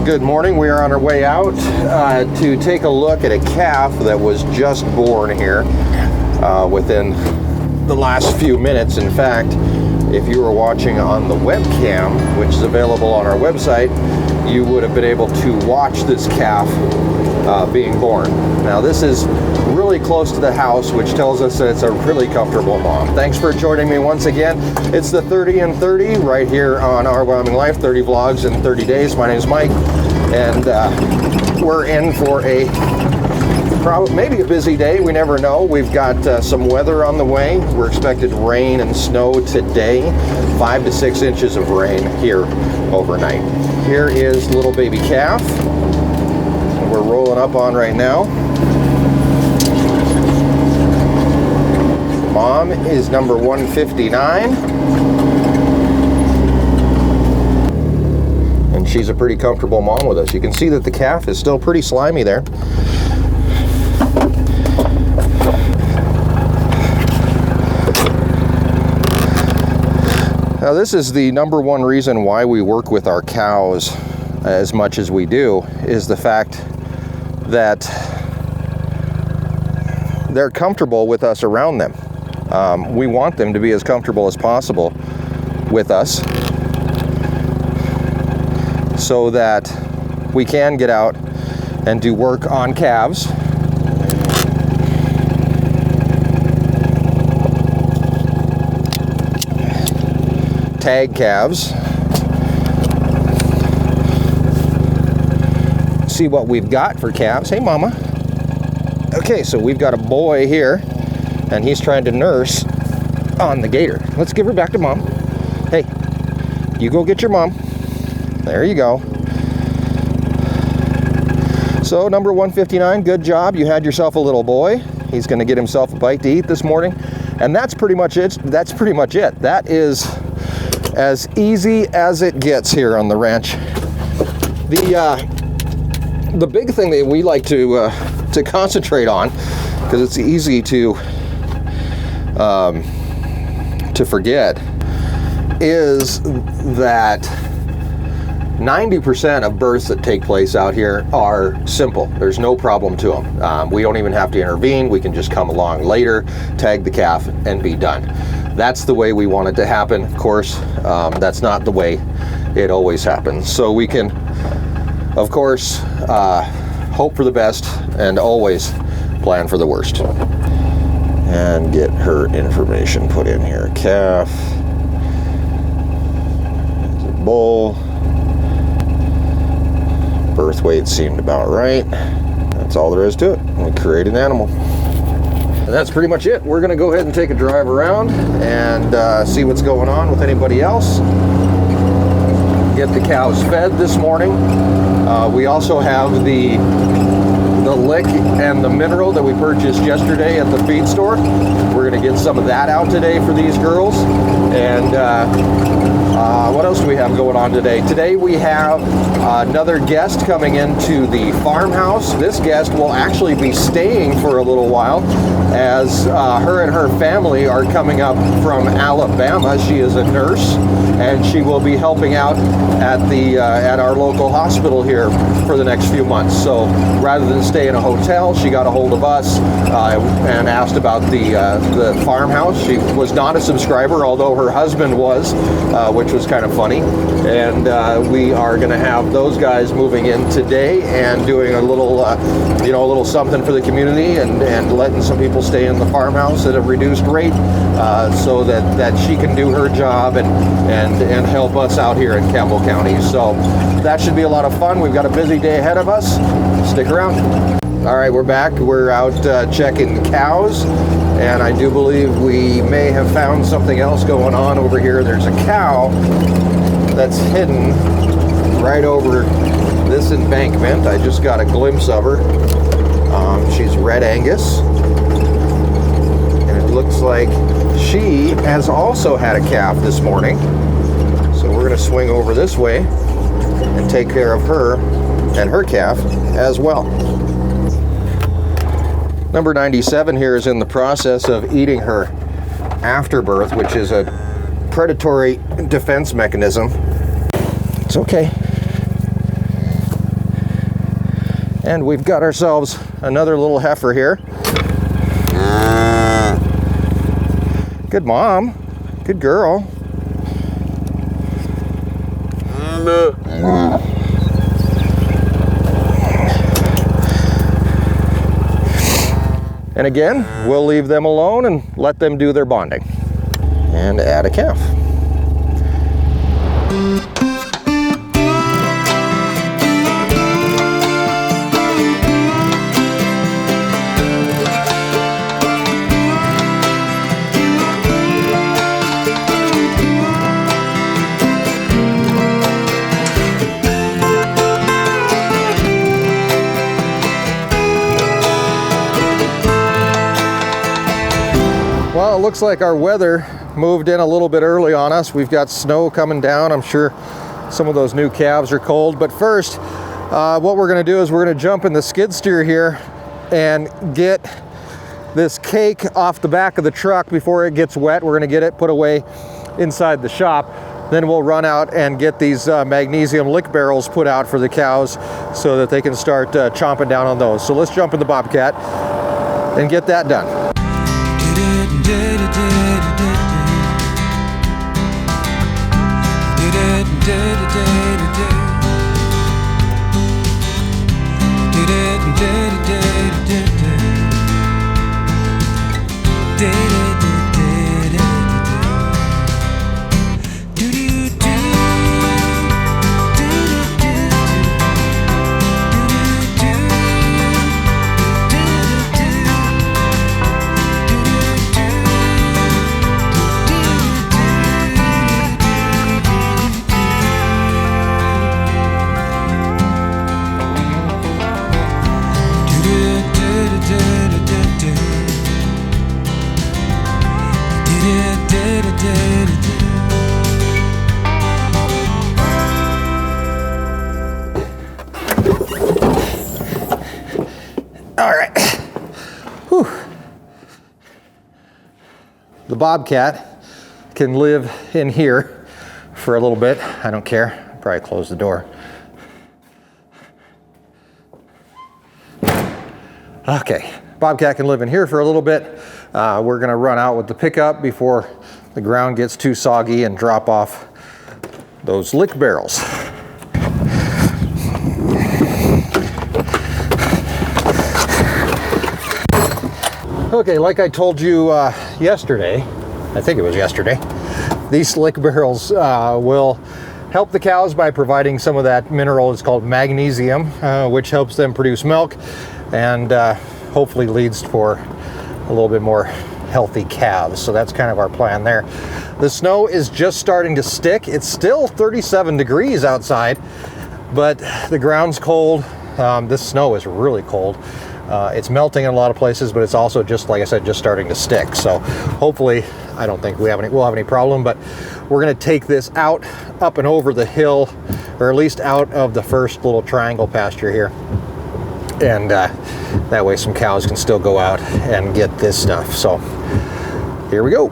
Good morning. We are on our way out to take a look at a calf that was just born here within the last few minutes. In fact, if you were watching on the webcam, which is available on our website, you would have been able to watch this calf being born. Now this is really close to the house, which tells us that it's a really comfortable mom. Thanks for joining me once again. It's the 30 and 30 right here on Our Wyoming Life, 30 vlogs in 30 days. My name is Mike, and we're in for maybe a busy day. We never know. We've got some weather on the way. We're expected rain and snow today, 5 to 6 inches of rain here overnight. Here is little baby calf we're rolling up on right now. Mom is number 159, and she's a pretty comfortable mom with us. You can see that the calf is still pretty slimy there. Now this is the number one reason why we work with our cows as much as we do, is the fact that they're comfortable with us around them. We want them to be as comfortable as possible with us so that we can get out and do work on calves. Tag calves. See what we've got for calves. Hey mama. Okay, so we've got a boy here, and he's trying to nurse on the gator. Let's give her back to mom. Hey, you go get your mom. There you go. So number 159, good job. You had yourself a little boy. He's going to get himself a bite to eat this morning. And that's pretty much it. That's pretty much it. That is as easy as it gets here on the ranch. The big thing that we like to concentrate on, because it's easy to forget, is that 90% of births that take place out here are simple. There's no problem to them. We don't even have to intervene. We can just come along later, tag the calf, and be done. That's the way we want it to happen. Of course, that's not the way it always happens. So we can, of course, hope for the best and always plan for the worst. And get her information put in here. Calf, bull, birth weight seemed about right. That's all there is to it. We create an animal. And that's pretty much it. We're going to go ahead and take a drive around and see what's going on with anybody else. Get the cows fed this morning. We also have the lick and the mineral that we purchased yesterday at the feed store. We're going to get some of that out today for these girls. And what else do we have going on today? Today we have another guest coming into the farmhouse. This guest will actually be staying for a little while, as her and her family are coming up from Alabama. She is a nurse, and she will be helping out at our local hospital here for the next few months. So rather than stay in a hotel, she got a hold of us and asked about the farmhouse. She was not a subscriber, although her husband was, which was kind of funny. And we are going to have those guys moving in today and doing a little something for the community, and letting some people stay in the farmhouse at a reduced rate, so that she can do her job and help us out here in Campbell County. So that should be a lot of fun. We've got a busy day ahead of us. Stick around. All right, we're back. We're out checking cows, and I do believe we may have found something else going on over here. There's a cow that's hidden right over this embankment. I just got a glimpse of her. She's Red Angus, and it looks like she has also had a calf this morning. So we're going to swing over this way and take care of her and her calf as well. Number 97 here is in the process of eating her afterbirth, which is a predatory defense mechanism. It's okay. And we've got ourselves another little heifer here. Good mom. Good girl. And again, we'll leave them alone and let them do their bonding. And add a calf. Well, it looks like our weather moved in a little bit early on us. We've got snow coming down. I'm sure some of those new calves are cold. But first, what we're going to do is we're going to jump in the skid steer here and get this cake off the back of the truck before it gets wet. We're going to get it put away inside the shop. Then we'll run out and get these magnesium lick barrels put out for the cows so that they can start chomping down on those. So let's jump in the Bobcat and get that done. All right. Whew. The Bobcat can live in here for a little bit. I don't care. I'll probably close the door. Okay, Bobcat can live in here for a little bit. We're gonna run out with the pickup before the ground gets too soggy and drop off those lick barrels. Okay, like I told you yesterday, I think it was yesterday, these lick barrels will help the cows by providing some of that mineral. It's called magnesium, which helps them produce milk and hopefully leads for a little bit more healthy calves. So that's kind of our plan there. The snow is just starting to stick. It's still 37 degrees outside, but the ground's cold. This snow is really cold. It's melting in a lot of places, but it's also just, like I said, just starting to stick. So hopefully, I don't think we'll have any problem, but we're gonna take this out, up and over the hill, or at least out of the first little triangle pasture here. And that way some cows can still go out and get this stuff. So here we go.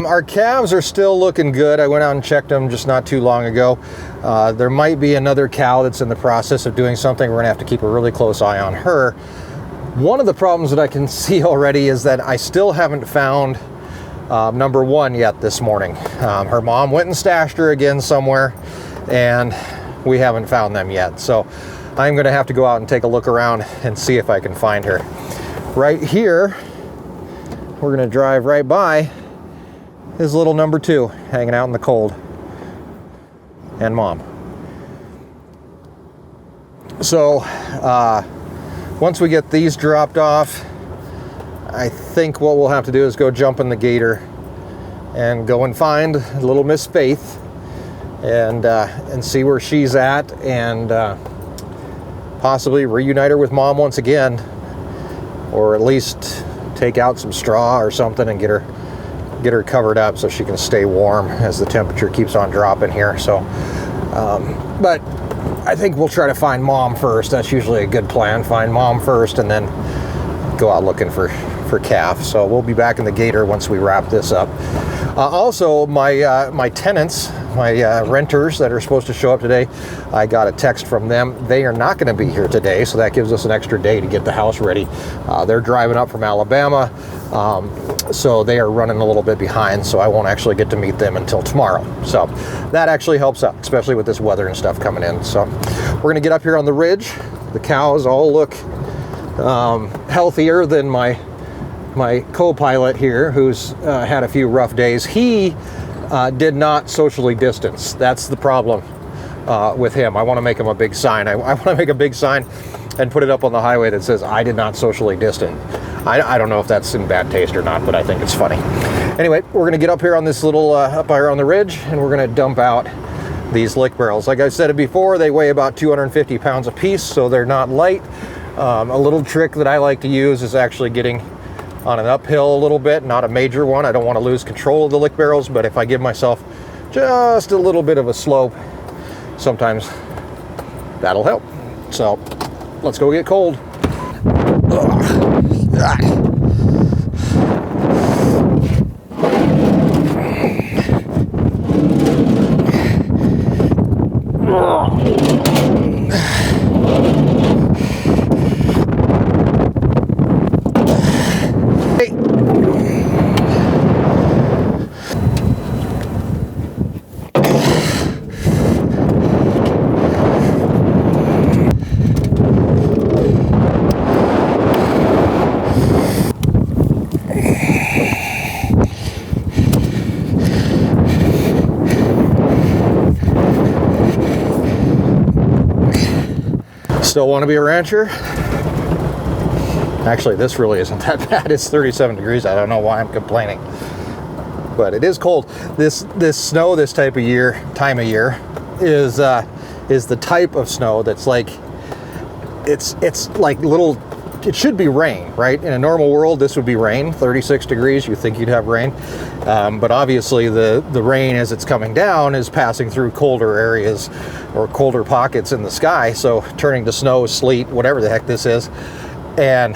Our calves are still looking good. I went out and checked them just not too long ago. There might be another cow that's in the process of doing something. We're gonna have to keep a really close eye on her. One of the problems that I can see already is that I still haven't found number one yet this morning. Her mom went and stashed her again somewhere, and we haven't found them yet. So I'm gonna have to go out and take a look around and see if I can find her. Right here, we're gonna drive right by is little number two hanging out in the cold, and mom. So once we get these dropped off, I think what we'll have to do is go jump in the gator and go and find little Miss Faith and see where she's at, and possibly reunite her with mom once again, or at least take out some straw or something and get her covered up so she can stay warm as the temperature keeps on dropping here. So but I think we'll try to find mom first. That's usually a good plan. Find mom first and then go out looking for calf. So we'll be back in the gator once we wrap this up. Also, my tenants renters that are supposed to show up today, I got a text from them. They are not going to be here today, so that gives us an extra day to get the house ready. They're driving up from Alabama, so they are running a little bit behind, so I won't actually get to meet them until tomorrow. So that actually helps out, especially with this weather and stuff coming in. So we're going to get up here on the ridge. The cows all look healthier than my co-pilot here, who's had a few rough days. He did not socially distance. That's the problem with him. I want to make him a big sign. I want to make a big sign and put it up on the highway that says, "I did not socially distance." I don't know if that's in bad taste or not, but I think it's funny. Anyway, we're going to get up here on this little, up here on the ridge, and we're going to dump out these lick barrels. Like I said it before, they weigh about 250 pounds a piece, so they're not light. A little trick that I like to use is actually getting on an uphill a little bit, not a major one. I don't want to lose control of the lick barrels, but if I give myself just a little bit of a slope, sometimes that'll help. So let's go get cold. Still want to be a rancher? Actually, this really isn't that bad. It's 37 degrees. I don't know why I'm complaining, but it is cold. This snow this time of year is the type of snow that's like, it's like little, it should be rain, right? In a normal world, this would be rain. 36 degrees, you think you'd have rain, but obviously the rain as it's coming down is passing through colder areas or colder pockets in the sky, so turning to snow, sleet, whatever the heck this is. And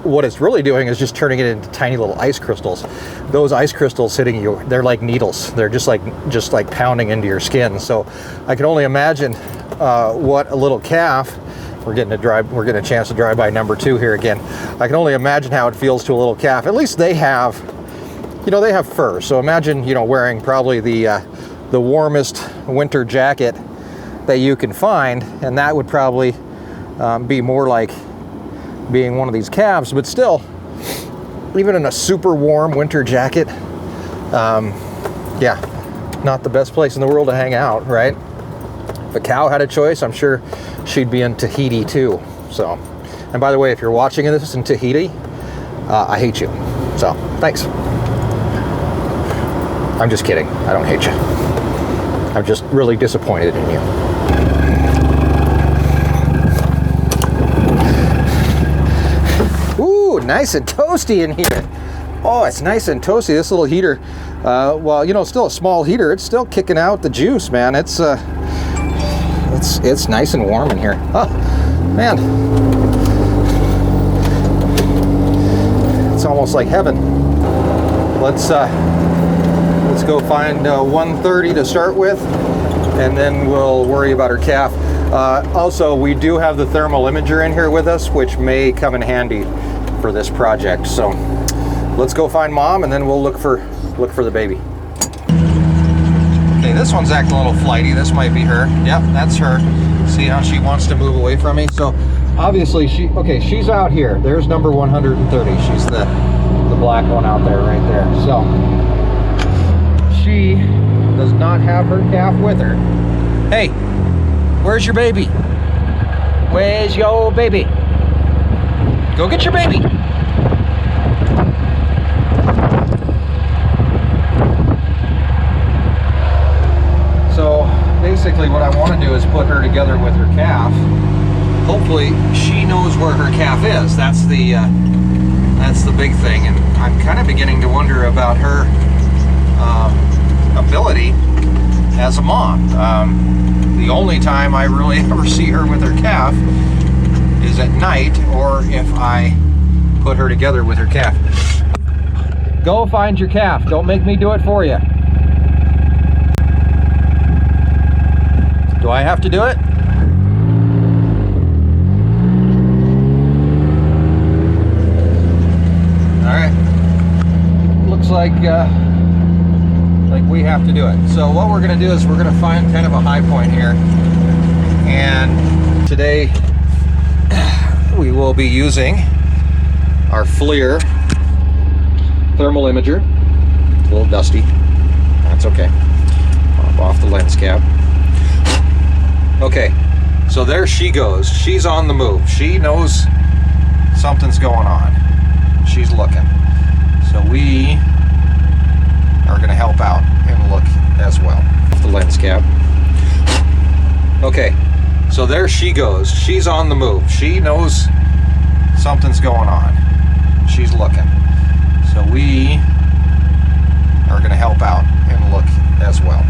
what it's really doing is just turning it into tiny little ice crystals. Those ice crystals hitting you, they're like needles. They're just like pounding into your skin. So I can only imagine what a little calf, we're getting a chance to drive by number 2 here again. I can only imagine how it feels to a little calf. At least they have, they have fur. So imagine, wearing probably the warmest winter jacket that you can find, and that would probably be more like being one of these calves. But still, even in a super warm winter jacket, yeah, not the best place in the world to hang out, right? If a cow had a choice, I'm sure she'd be in Tahiti too. So, and by the way, if you're watching this in Tahiti, I hate you. So, thanks. I'm just kidding. I don't hate you. I'm just really disappointed in you. Ooh, nice and toasty in here. Oh, it's nice and toasty. This little heater, well, it's still a small heater. It's still kicking out the juice, man. It's nice and warm in here. Oh, man. It's almost like heaven. Let's go find 130 to start with, and then we'll worry about our calf. Also, we do have the thermal imager in here with us, which may come in handy for this project. So let's go find Mom, and then we'll look for the baby. Okay, this one's acting a little flighty. This might be her. Yep, that's her. See how she wants to move away from me? So obviously she's out here. There's number 130. She's the black one out there, right there. So she does not have her calf with her. Hey, where's your baby? Where's your baby? Go get your baby. So basically what I want to do is put her together with her calf. Hopefully she knows where her calf is. That's the big thing, and I'm kind of beginning to wonder about her ability as a mom. The only time I really ever see her with her calf is at night, or if I put her together with her calf. Go find your calf. Don't make me do it for you. Do I have to do it? All right. Looks like we have to do it. So what we're going to do is we're going to find kind of a high point here. And today we will be using our FLIR thermal imager. It's a little dusty. That's okay. Pop off the lens cap. Okay, so there she goes. She's on the move. She knows something's going on. She's looking. So we are going to help out and look as well. Off the lens cap. Okay, so there she goes. She's on the move. She knows something's going on. She's looking. So we are going to help out and look as well.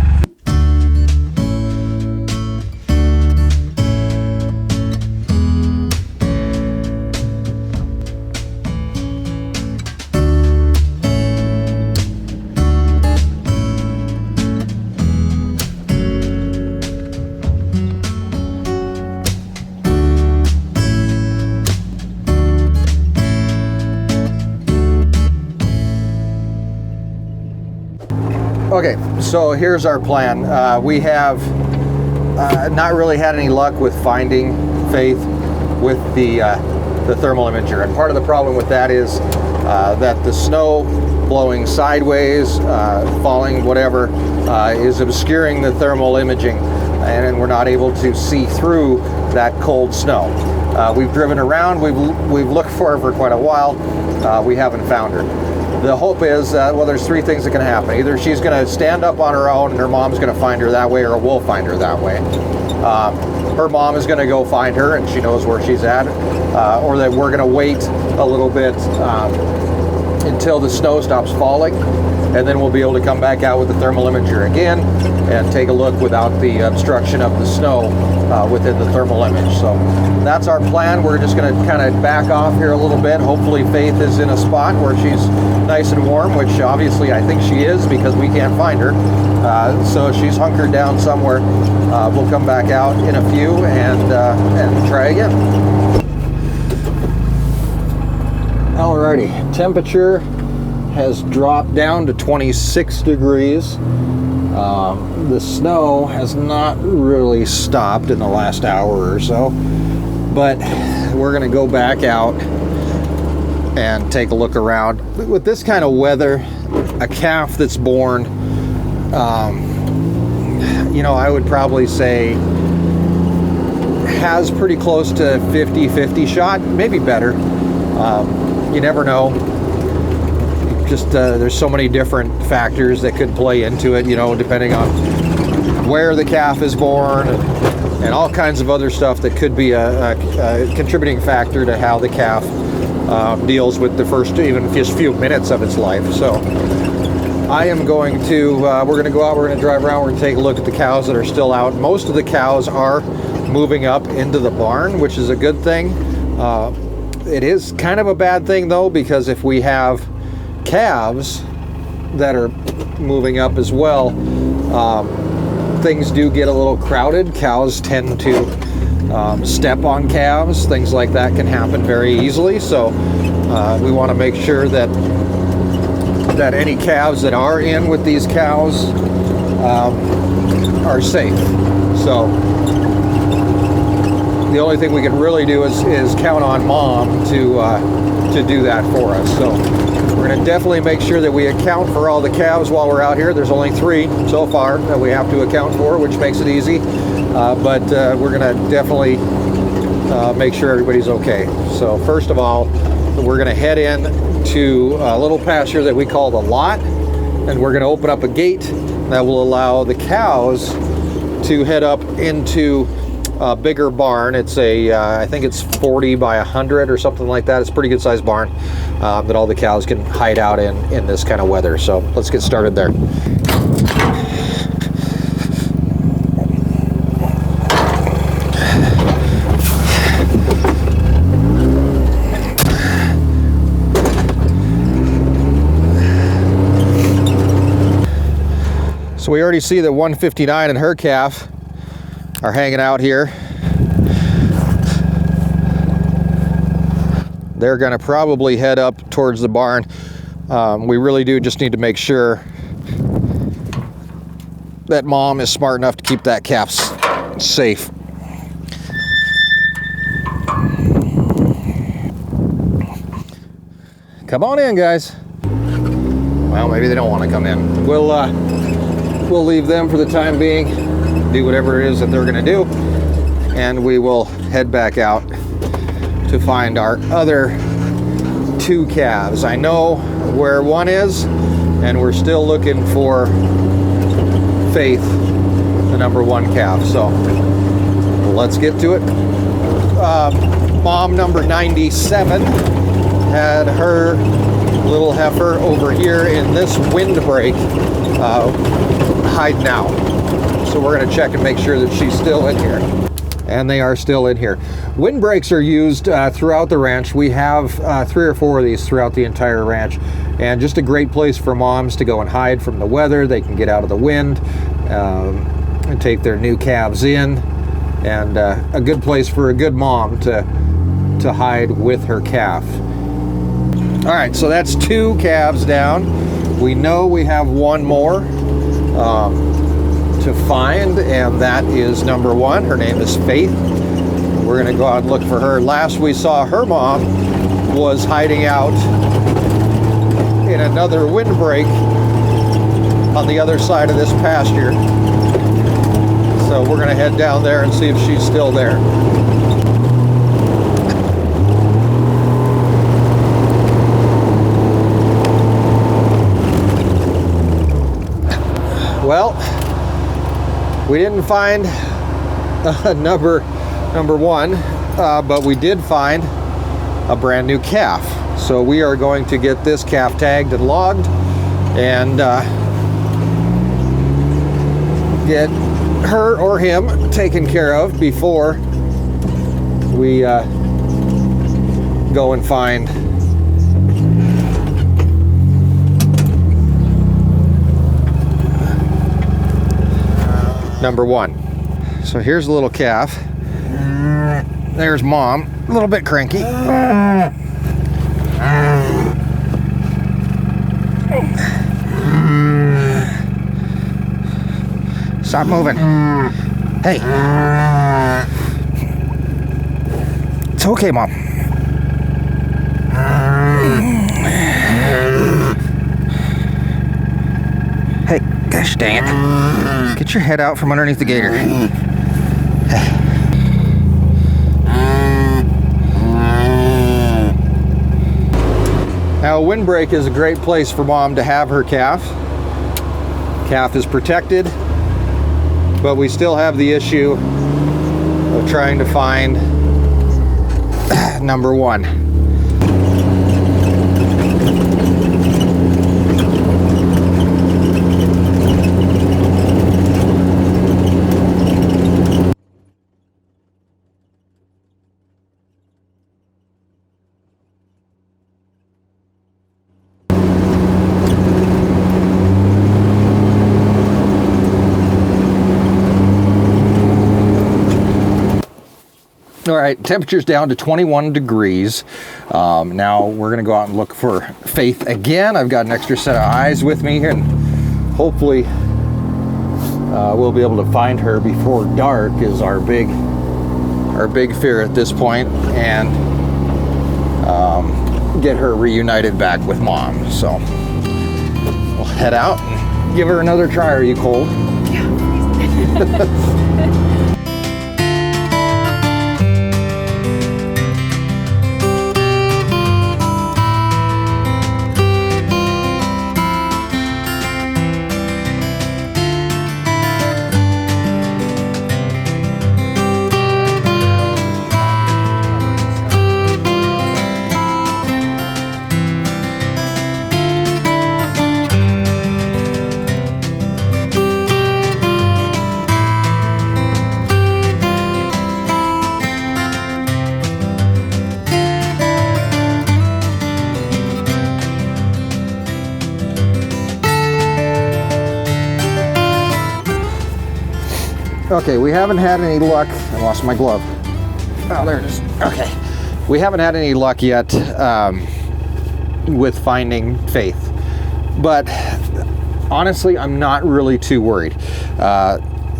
Okay, so here's our plan. We have not really had any luck with finding Faith with the thermal imager, and part of the problem with that is that the snow blowing sideways, falling, whatever, is obscuring the thermal imaging, and we're not able to see through that cold snow. We've driven around, we've looked for her for quite a while, we haven't found her. The hope is, well, there's three things that can happen. Either she's going to stand up on her own and her mom's going to find her that way, or we'll find her that way. Her mom is going to go find her and she knows where she's at, or that we're going to wait a little bit until the snow stops falling, and then we'll be able to come back out with the thermal imager again and take a look without the obstruction of the snow within the thermal image. So that's our plan. We're just going to kind of back off here a little bit. Hopefully Faith is in a spot where she's nice and warm, which obviously I think she is because we can't find her. So she's hunkered down somewhere. We'll come back out in a few and try again. Alrighty, temperature has dropped down to 26 degrees. The snow has not really stopped in the last hour or so, but we're going to go back out and take a look around. With this kind of weather, a calf that's born, I would probably say has pretty close to 50-50 shot, maybe better. You never know. Just there's so many different factors that could play into it, depending on where the calf is born and all kinds of other stuff that could be a contributing factor to how the calf deals with the first even just few minutes of its life. So I am going to, we're going to go out, we're going to drive around, we're going to take a look at the cows that are still out. Most of the cows are moving up into the barn, which is a good thing. It is kind of a bad thing though, because if we have calves that are moving up as well, things do get a little crowded. Cows tend to step on calves. Things like that can happen very easily. So we want to make sure that any calves that are in with these cows are safe. So the only thing we can really do is count on Mom to do that for us. So we're going to definitely make sure that we account for all the calves while we're out here. There's only 3 so far that we have to account for, which makes it easy. But we're going to definitely make sure everybody's okay. So first of all, we're going to head in to a little pasture that we call the lot, and we're going to open up a gate that will allow the cows to head up into a bigger barn. It's I think it's 40 by 100 or something like that. It's a pretty good sized barn that all the cows can hide out in this kind of weather. So let's get started there. So we already see that 159 and her calf are hanging out here. They're going to probably head up towards the barn. We really do just need to make sure that mom is smart enough to keep that calf safe. Come on in, guys. Well, maybe they don't want to come in. We'll leave them for the time being, do whatever it is that they're going to do, and we will head back out to find our other 2 calves. I know where one is, and we're still looking for Faith, the number 1 calf. So let's get to it. Mom number 97 had her little heifer over here in this windbreak hiding out. So we're going to check and make sure that she's still in here. And they are still in here. Windbreaks are used throughout the ranch. We have 3 or 4 of these throughout the entire ranch, and just a great place for moms to go and hide from the weather. They can get out of the wind and take their new calves in, and a good place for a good mom to hide with her calf. All right, so that's 2 calves down. We know we have 1 more to find, and that is number 1. Her name is Faith. We're going to go out and look for her. Last we saw her mom was hiding out in another windbreak on the other side of this pasture. So we're going to head down there and see if she's still there. Well, we didn't find number 1, but we did find a brand new calf. So we are going to get this calf tagged and logged, and get her or him taken care of before we go and find number 1. So here's a little calf. There's mom, a little bit cranky. Stop moving. Hey. It's okay, mom. Hey, gosh dang it. Get your head out from underneath the gator. Now, a windbreak is a great place for mom to have her calf. Calf is protected, but we still have the issue of trying to find number 1. All right, temperature's down to 21 degrees. Now we're gonna go out and look for Faith again. I've got an extra set of eyes with me here, and hopefully we'll be able to find her before dark is our big fear at this point, and get her reunited back with mom. So we'll head out and give her another try. Are you cold? Yeah. Okay, we haven't had any luck. I lost my glove. Oh, there it is. Okay. We haven't had any luck yet with finding Faith. But honestly, I'm not really too worried.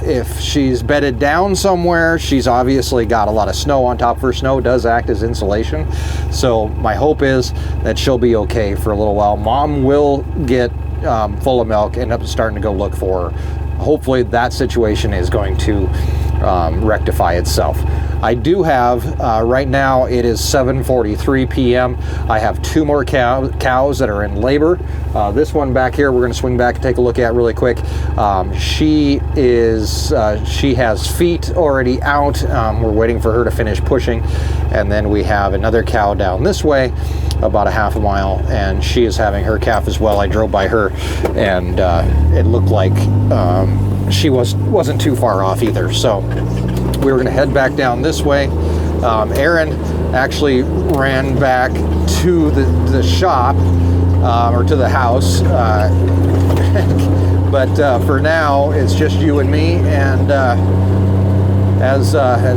If she's bedded down somewhere, she's obviously got a lot of snow on top of her. Snow does act as insulation. So my hope is that she'll be okay for a little while. Mom will get full of milk, end up starting to go look for her. Hopefully that situation is going to rectify itself. I do have, right now it is 7:43 p.m. I have 2 more cows that are in labor. This one back here, we're going to swing back and take a look at really quick. She has feet already out. We're waiting for her to finish pushing. And then we have another cow down this way, about a half a mile, and she is having her calf as well. I drove by her, and it looked like she wasn't too far off either. So we were going to head back down this way. Erin actually ran back to the shop, or to the house, but for now it's just you and me. And as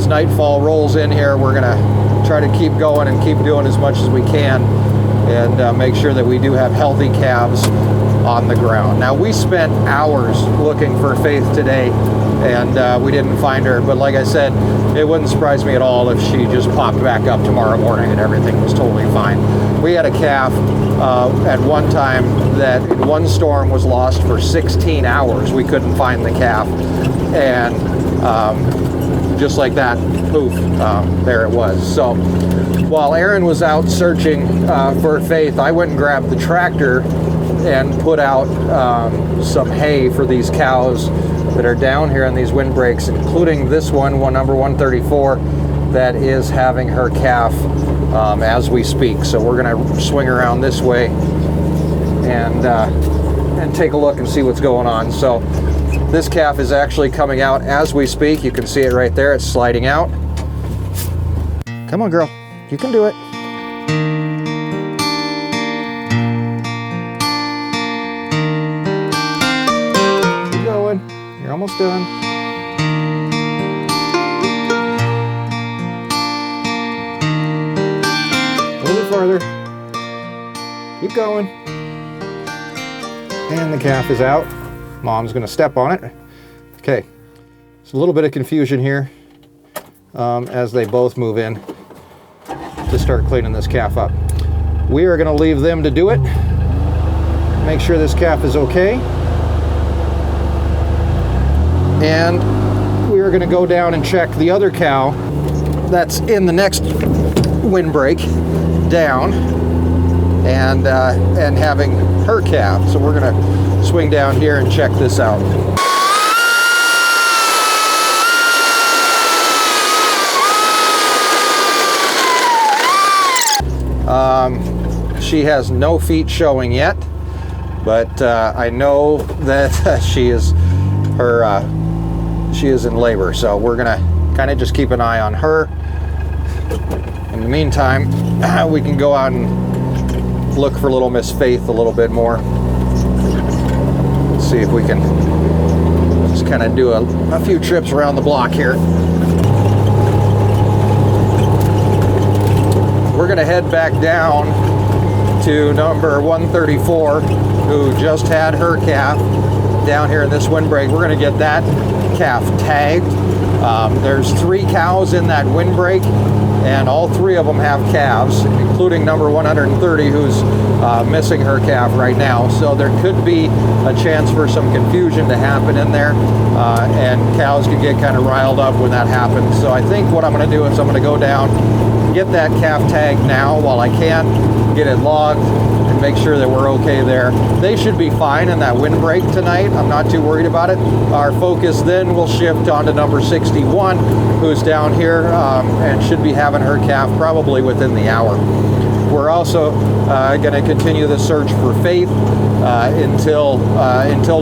nightfall rolls in here, we're going to try to keep going and keep doing as much as we can, and make sure that we do have healthy calves on the ground. Now, we spent hours looking for Faith today, and we didn't find her, but like I said, it wouldn't surprise me at all if she just popped back up tomorrow morning and everything was totally fine. We had a calf at one time that in one storm was lost for 16 hours. We couldn't find the calf, and just like that, poof, there it was. So while Erin was out searching for Faith, I went and grabbed the tractor and put out some hay for these cows that are down here on these windbreaks, including this one number 134, that is having her calf as we speak. So we're going to swing around this way and take a look and see what's going on. So this calf is actually coming out as we speak. You can see it right there. It's sliding out. Come on, girl. You can do it. Keep going. You're almost done. A little bit farther. Keep going. And the calf is out. Mom's going to step on it. Okay, it's a little bit of confusion here as they both move in to start cleaning this calf up. We are going to leave them to do it. Make sure this calf is okay. And we are going to go down and check the other cow that's in the next windbreak down, and having her calf. So we're going to swing down here and check this out. She has no feet showing yet, but I know that she is in labor. So we're gonna kind of just keep an eye on her. In the meantime, we can go out and look for little Miss Faith a little bit more. See if we can just kind of do a few trips around the block here. We're going to head back down to number 134, who just had her calf down here in this windbreak. We're going to get that calf tagged. There's 3 cows in that windbreak, and all 3 of them have calves, including number 130, who's missing her calf right now. So there could be a chance for some confusion to happen in there, and cows can get kind of riled up when that happens. So I think what I'm going to do is I'm going to go down, get that calf tagged now while I can, get it logged, and make sure that we're okay there. They should be fine in that windbreak tonight. I'm not too worried about it. Our focus then will shift on to number 61, who's down here and should be having her calf probably within the hour. We're also going to continue the search for Faith until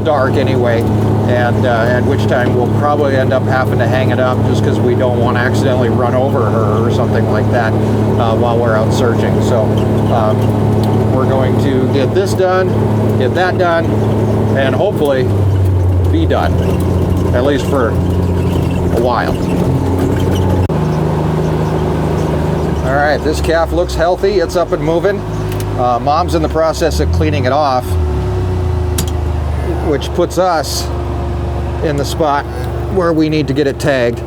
dark anyway, and at which time we'll probably end up having to hang it up just because we don't want to accidentally run over her or something like that while we're out searching. So we're going to get this done, get that done, and hopefully be done, at least for a while. All right, this calf looks healthy. It's up and moving. Mom's in the process of cleaning it off, which puts us in the spot where we need to get it tagged.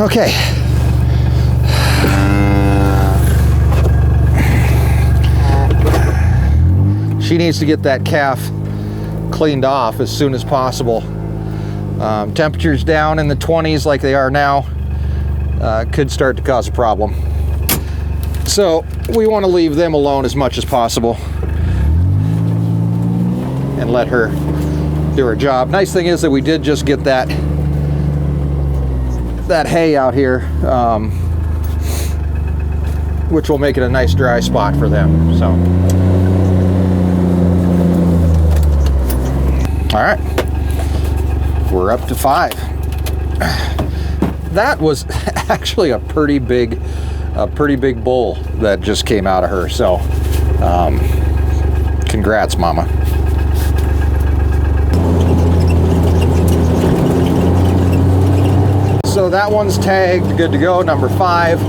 Okay. She needs to get that calf cleaned off as soon as possible. Temperatures down in the 20s like they are now could start to cause a problem. So we want to leave them alone as much as possible and let her do her job. Nice thing is that we did just get that hay out here, which will make it a nice dry spot for them. So, all right, we're up to 5. That was actually a pretty big bull that just came out of her. So, congrats, Mama. So that one's tagged, good to go, number 5.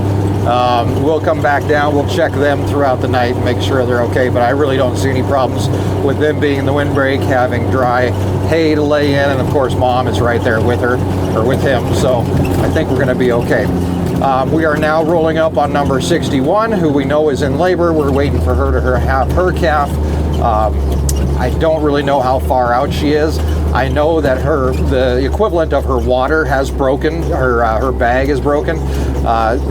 We'll come back down, we'll check them throughout the night and make sure they're okay, but I really don't see any problems with them being in the windbreak, having dry hay to lay in, and of course Mom is right there with her, or with him, so I think we're gonna be okay. We are now rolling up on number 61, who we know is in labor. We're waiting for her to have her calf. I don't really know how far out she is. I know that the equivalent of her water has broken. Her bag is broken.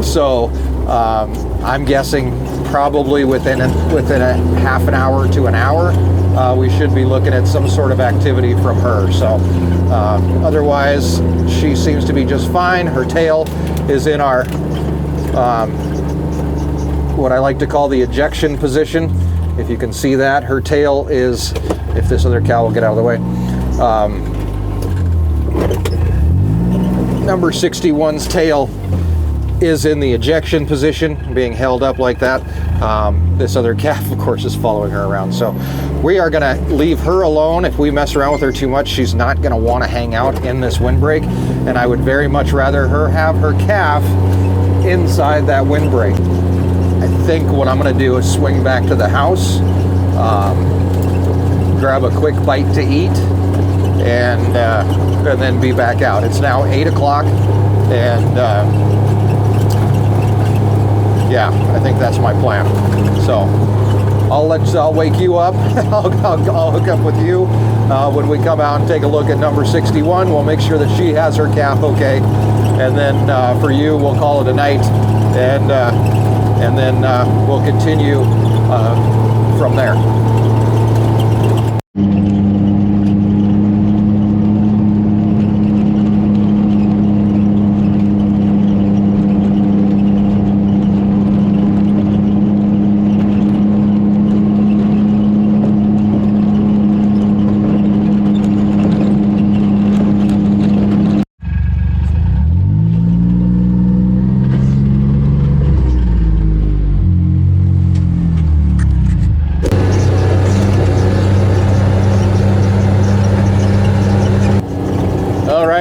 So I'm guessing probably within a half an hour to an hour, we should be looking at some sort of activity from her. So otherwise, she seems to be just fine. Her tail is in our what I like to call the ejection position. If you can see that, her tail is, if this other cow will get out of the way, number 61's tail is in the ejection position, being held up like that. This other calf, of course, is following her around. So we are gonna leave her alone. If we mess around with her too much, she's not gonna wanna hang out in this windbreak. And I would very much rather her have her calf inside that windbreak. I think what I'm gonna do is swing back to the house, grab a quick bite to eat, and then be back out. It's now 8 o'clock, and yeah, I think that's my plan. So I'll wake you up. I'll hook up with you when we come out and take a look at number 61. We'll make sure that she has her calf okay, and then for you, we'll call it a night, and then we'll continue from there.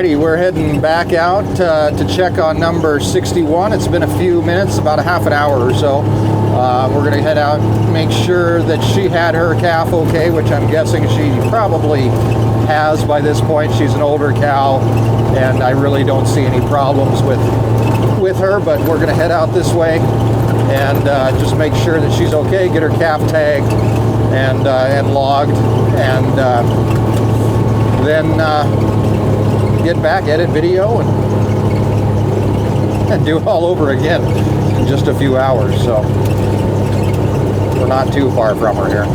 We're heading back out to check on number 61. It's been a few minutes, about a half an hour or so. We're going to head out, make sure that she had her calf okay, which I'm guessing she probably has by this point. She's an older cow, and I really don't see any problems with her, but we're going to head out this way and just make sure that she's okay, get her calf tagged and logged, and then get back, edit video, and do it all over again in just a few hours. So we're not too far from her here.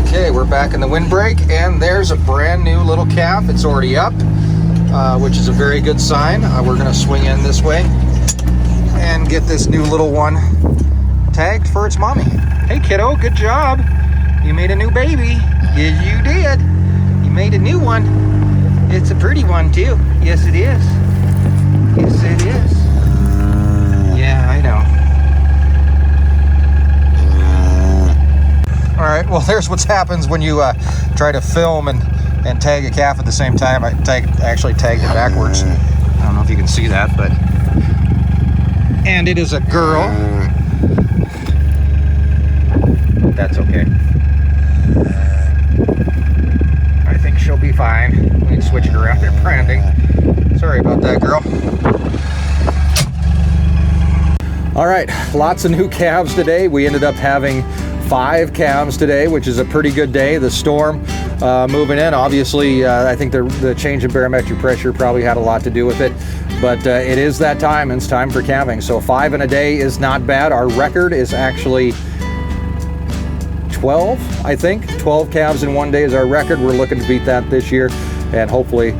Okay, we're back in the windbreak, and there's a brand new little calf. It's already up, which is a very good sign. We're going to swing in this way and get this new little one tagged for its mommy. Hey kiddo, good job. You made a new baby. Yes, you did. You made a new one. It's a pretty one too. Yes, it is. Yes, it is. Yeah, I know. All right, well, there's what happens when you try to film and tag a calf at the same time. I actually tagged it backwards. I don't know if you can see that, but... And it is a girl. That's okay. I think she'll be fine. We can switch it around at branding. Sorry about that, girl. All right, lots of new calves today. We ended up having 5 calves today, which is a pretty good day. The storm moving in, obviously, I think the change in barometric pressure probably had a lot to do with it. But it is that time, and it's time for calving. So 5 in a day is not bad. Our record is actually 12, I think. 12 calves in one day is our record. We're looking to beat that this year, and hopefully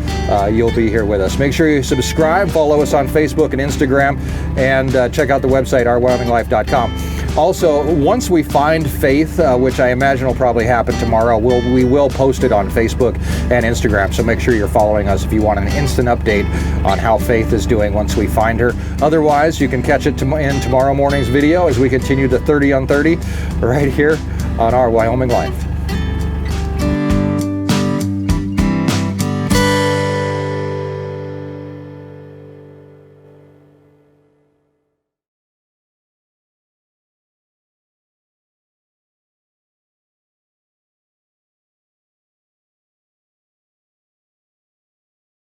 you'll be here with us. Make sure you subscribe, follow us on Facebook and Instagram, and check out the website, ourwyominglife.com. Also, once we find Faith, which I imagine will probably happen tomorrow, we will post it on Facebook and Instagram. So make sure you're following us if you want an instant update on how Faith is doing once we find her. Otherwise, you can catch it in tomorrow morning's video as we continue the 30 on 30 right here on Our Wyoming Life.